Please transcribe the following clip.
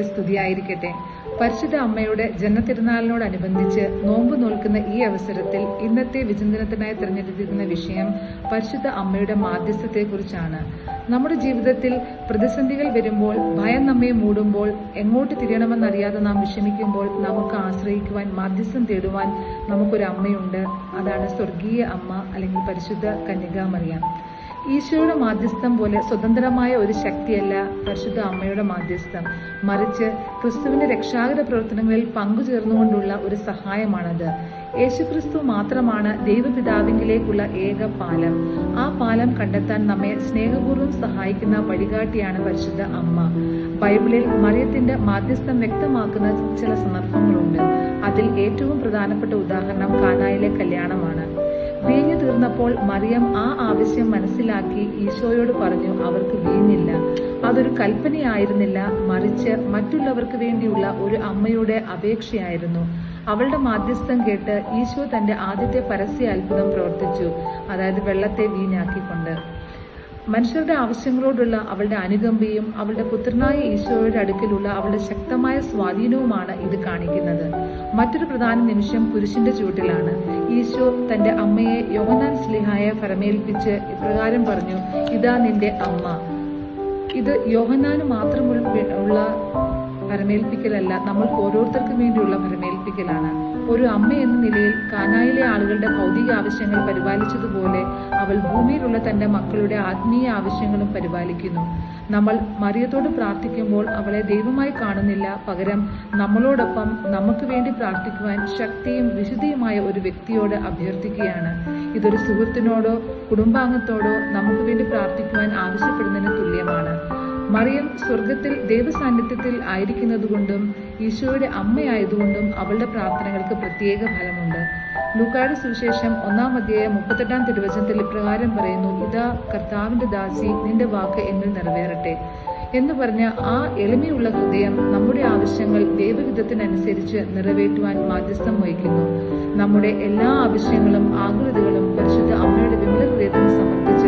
നാമത്തിന് സ്തുതിയായിരിക്കട്ടെ. പരിശുദ്ധ അമ്മയുടെ ജന്മതിരുനാളിനോടനുബന്ധിച്ച് നോമ്പ് നോൽക്കുന്ന ഈ അവസരത്തിൽ ഇന്നത്തെ വിചിന്തനത്തിനായി തിരഞ്ഞെടുത്തിരിക്കുന്ന വിഷയം പരിശുദ്ധ അമ്മയുടെ മാധ്യസ്ഥത്തെക്കുറിച്ചാണ്. നമ്മുടെ ജീവിതത്തിൽ പ്രതിസന്ധികൾ വരുമ്പോൾ, ഭയം നമ്മെ മൂടുമ്പോൾ, എങ്ങോട്ട് തിരിയണമെന്നറിയാതെ നാം വിഷമിക്കുമ്പോൾ നമുക്ക് ആശ്രയിക്കുവാൻ, മാധ്യസ്ഥം തേടുവാൻ നമുക്കൊരു അമ്മയുണ്ട്. അതാണ് സ്വർഗീയ അമ്മ, അല്ലെങ്കിൽ പരിശുദ്ധ കന്യകാമറിയം. ഈശോയുടെ മാധ്യസ്ഥം പോലെ സ്വതന്ത്രമായ ഒരു ശക്തിയല്ല പരിശുദ്ധ അമ്മയുടെ മാധ്യസ്ഥം. മറിച്ച് ക്രിസ്തുവിന്റെ രക്ഷാകര പ്രവർത്തനങ്ങളിൽ പങ്കുചേർന്നുകൊണ്ടുള്ള ഒരു സഹായമാണത്. യേശുക്രിസ്തു മാത്രമാണ് ദൈവപിതാവിങ്കിലേക്കുള്ള ഏക പാലം. ആ പാലം കണ്ടെത്താൻ നമ്മെ സ്നേഹപൂർവ്വം സഹായിക്കുന്ന വഴികാട്ടിയാണ് പരിശുദ്ധ അമ്മ. ബൈബിളിൽ മറിയത്തിന്റെ മാധ്യസ്ഥം വ്യക്തമാക്കുന്ന ചില സന്ദർഭങ്ങളുണ്ട്. അതിൽ ഏറ്റവും പ്രധാനപ്പെട്ട ഉദാഹരണം കാനായിലെ കല്യാണമാണ്. വീഞ്ഞു തീർന്നപ്പോൾ മറിയം ആ ആവശ്യം മനസ്സിലാക്കി ഈശോയോട് പറഞ്ഞു, അവർക്ക് വീഞ്ഞില്ല. അതൊരു കൽപ്പനയായിരുന്നില്ല, മറിച്ച് മറ്റുള്ളവർക്ക് വേണ്ടിയുള്ള ഒരു അമ്മയുടെ അപേക്ഷയായിരുന്നു. അവളുടെ മാധ്യസ്ഥം കേട്ട് ഈശോ തന്റെ ആദ്യത്തെ പരസ്യ അത്ഭുതം പ്രവർത്തിച്ചു, അതായത് വെള്ളത്തെ വീഞ്ഞാക്കിക്കൊണ്ട്. മനുഷ്യരുടെ ആവശ്യങ്ങളോടുള്ള അവളുടെ അനുകമ്പയും അവളുടെ പുത്രനായ ഈശോയുടെ അടുക്കലുള്ള അവളുടെ ശക്തമായ സ്വാധീനവുമാണ് ഇത് കാണിക്കുന്നത്. മറ്റൊരു പ്രധാന നിമിഷം കുരിശിന്റെ ചുവട്ടിലാണ്. ഈശോ തന്റെ അമ്മയെ യോഹന്നാൻ ശ്ലീഹായെ ഫരമേൽപ്പിച്ച് ഇപ്രകാരം പറഞ്ഞു, ഇതാ നിന്റെ അമ്മ. ഇത് യോഹന്നാന് മാത്രമുള്ള ഫരമേൽപ്പിക്കലല്ല, നമ്മൾക്ക് ഓരോരുത്തർക്കും വേണ്ടിയുള്ള ഫരമേൽപ്പിക്കലാണ്. ഒരു അമ്മ എന്ന നിലയിൽ കാനായിലെ ആളുകളുടെ ഭൗതിക ആവശ്യങ്ങൾ പരിപാലിച്ചതുപോലെ അവൾ ഭൂമിയിലുള്ള തന്റെ മക്കളുടെ ആത്മീയ ആവശ്യങ്ങളും പരിപാലിക്കുന്നു. നമ്മൾ മറിയത്തോട് പ്രാർത്ഥിക്കുമ്പോൾ അവളെ ദൈവമായി കാണുന്നില്ല, പകരം നമ്മളോടൊപ്പം നമുക്ക് വേണ്ടി പ്രാർത്ഥിക്കുവാൻ ശക്തിയും വിശുദ്ധിയുമായ ഒരു വ്യക്തിയോട് അഭ്യർത്ഥിക്കുകയാണ്. ഇതൊരു സുഹൃത്തിനോടോ കുടുംബാംഗത്തോടോ നമുക്ക് വേണ്ടി പ്രാർത്ഥിക്കുവാൻ ആവശ്യപ്പെടുന്നതിന് തുല്യമാണ്. മറിയം സ്വർഗത്തിൽ ദൈവസാന്നിധ്യത്തിൽ ആയിരിക്കുന്നതുകൊണ്ടും ഈശോയുടെ അമ്മയായതുകൊണ്ടും അവളുടെ പ്രാർത്ഥനകൾക്ക് പ്രത്യേക ഫലമുണ്ട്. ലൂക്കായുടെ സുവിശേഷം 1-ാം അധ്യായം 38-ാം തിരുവചനത്തിൽ ഇപ്രകാരം പറയുന്നു, ഇതാ കർത്താവിന്റെ ദാസി, നിന്റെ വാക്ക് എന്നിൽ നിറവേറട്ടെ എന്ന് പറഞ്ഞ ആ എളിമയുള്ള ഹൃദയം നമ്മുടെ ആവശ്യങ്ങൾ ദൈവഹിതത്തിനനുസരിച്ച് നിറവേറ്റുവാൻ മാധ്യസ്ഥം വഹിക്കുന്നു. നമ്മുടെ എല്ലാ ആവശ്യങ്ങളും ആകുലതകളും പരിശുദ്ധ അമ്മയുടെ വിമല ഹൃദയത്തിന് സമർപ്പിച്ച്